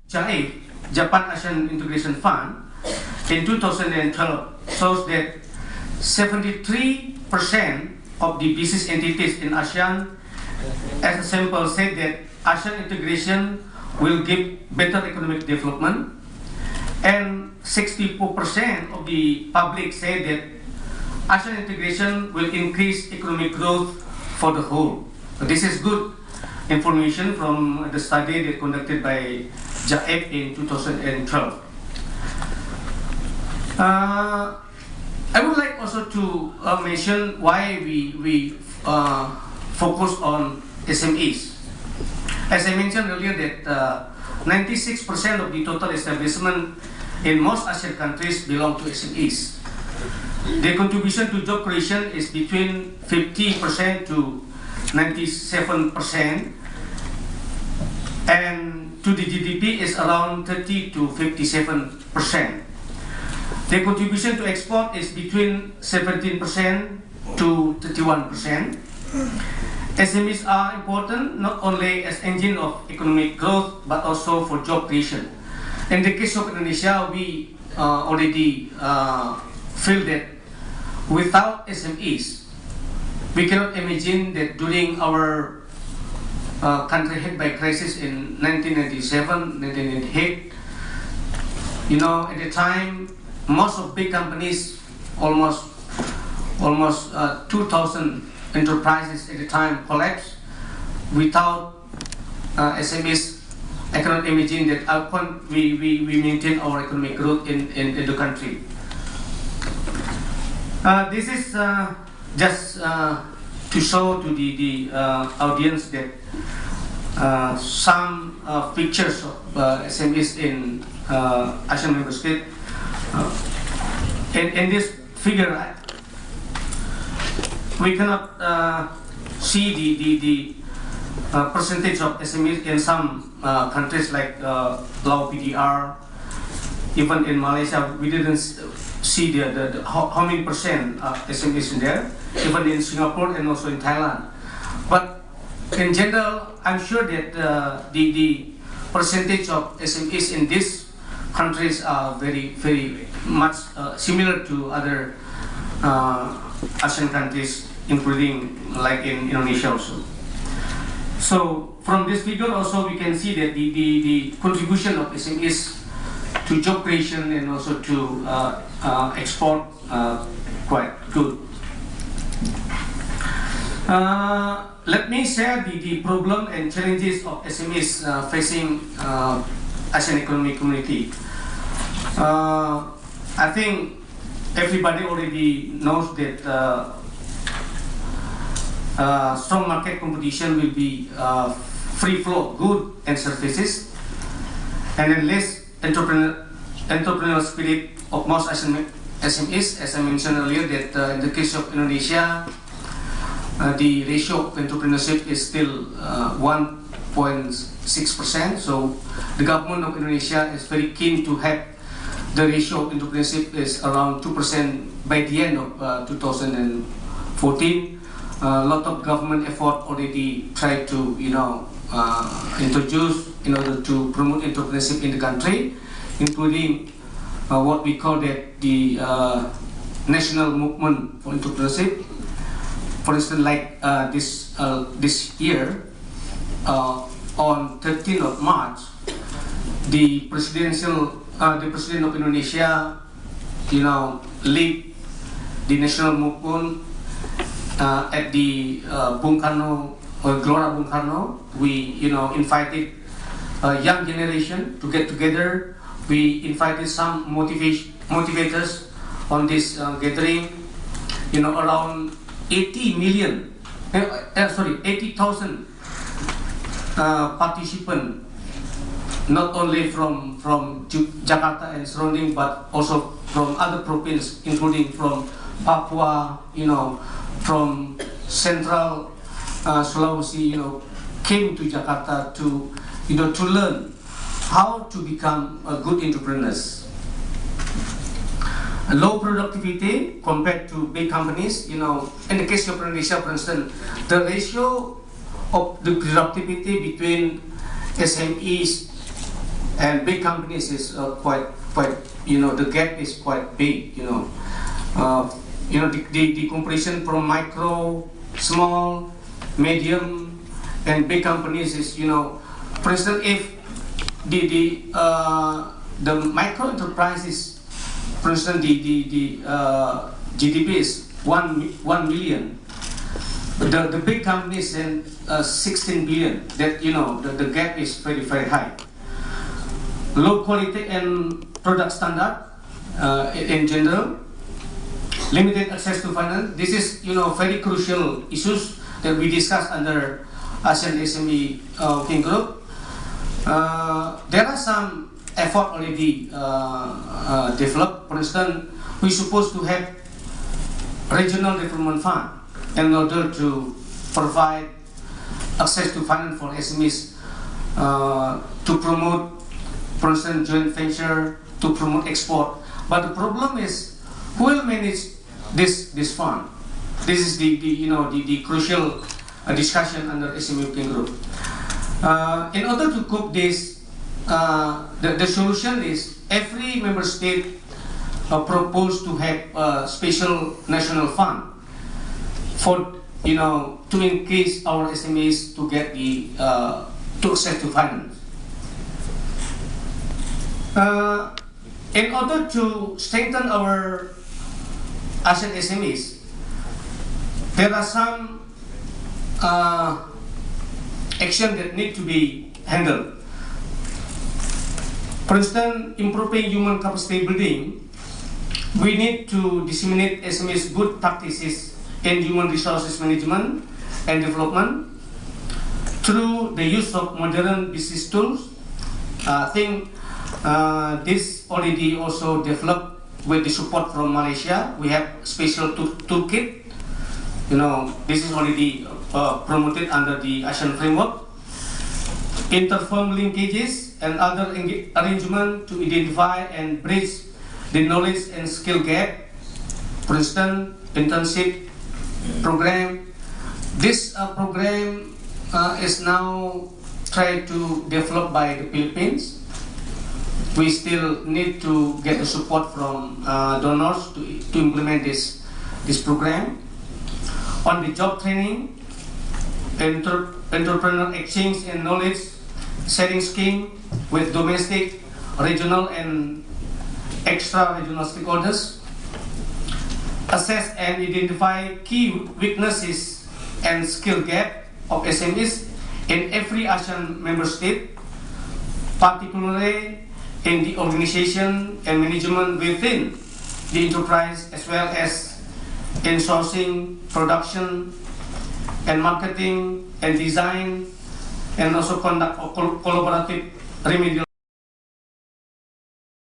JAIF, Japan ASEAN Integration Fund, in 2012 shows that 73% of the business entities in ASEAN, as a sample, said that ASEAN integration will give better economic development, and 64% of the public said that ASEAN integration will increase economic growth for the whole. This is good information from the study that conducted by JAIF in 2012. I would like also to mention why we focus on SMEs. As I mentioned earlier, that 96% of the total establishment in most ASEAN countries belong to SMEs. Their contribution to job creation is between 50% to 97%, and to the GDP is around 30 to 57%. Their contribution to export is between 17% to 31%. SMEs are important not only as engine of economic growth but also for job creation. In the case of Indonesia, we already feel that without SMEs, we cannot imagine that during our country hit by crisis in 1997, 1998, at the time, most of big companies, almost 2,000 enterprises at the time collapsed. Without SMEs, I cannot imagine that we maintain our economic growth in the country. This is just to show to the audience that some pictures of SMEs in ASEAN member states. In this figure, we cannot see the percentage of SMEs in some countries like Laos PDR. Even in Malaysia, we didn't see how many percent SMEs in there. Even in Singapore and also in Thailand. But in general, I'm sure that the percentage of SMEs in these countries are very much similar to other ASEAN countries, including like in Indonesia also. So from this figure also we can see that the contribution of SMEs to job creation and also to export quite good. Let me share the problem and challenges of SMEs facing ASEAN Economic Community. I think everybody already knows that strong market competition will be free flow of goods and services, and then less entrepreneurial spirit of most SMEs. As I mentioned earlier, that in the case of Indonesia, the ratio of entrepreneurship is still 1.6%. So the government of Indonesia is very keen to have the ratio of entrepreneurship is around 2% by the end of 2014. A lot of government effort already tried to introduce in order to promote entrepreneurship in the country, including what we call that the national movement for entrepreneurship. For instance, like this year, on 13th of March, the president of Indonesia, lead the national movement at the Bung Karno or Gelora Bung Karno. We invited a young generation to get together. We invited some motivators on this gathering. Around 80,000 participants, not only from Jakarta and surrounding, but also from other provinces, including from Papua, from Central Sulawesi, came to Jakarta to learn how to become a good entrepreneurs. Low productivity compared to big companies. In the case of Indonesia, for instance, the ratio of the productivity between SMEs and big companies is quite, the gap is quite big, the comparison from micro, small, medium, and big companies is, for instance, if the micro enterprises, for instance, the GDP is 1 million, but the big companies in 16 billion. That the gap is very, very high. Low quality and product standard in general. Limited access to finance. This is very crucial issues that we discussed under ASEAN SME working group. There are some effort already developed. For instance, we're supposed to have regional development fund in order to provide access to finance for SMEs to promote, for instance, joint venture, to promote export. But the problem is, who will manage this fund? This is the crucial discussion under SME working group. In order to cope this, the solution is every member state propose to have a special national fund for to increase our SMEs to get the to access to finance. In order to strengthen our ASEAN SMEs, there are some action that need to be handled. For instance, improving human capacity building, we need to disseminate SMEs good practices in human resources management and development through the use of modern business tools. I think this already also developed with the support from Malaysia. We have special toolkit. This is already promoted under the ASEAN framework. Interfirm linkages and other arrangement to identify and bridge the knowledge and skill gap. For instance, internship program. This program is now tried to develop by the Philippines. We still need to get the support from donors to implement this program. On the job training, entrepreneur exchange and knowledge sharing scheme with domestic, regional, and extra-regional stakeholders. Assess and identify key weaknesses and skill gap of SMEs in every ASEAN member state, particularly in the organization and management within the enterprise, as well as in sourcing, production, and marketing, and design, and also conduct collaborative remedial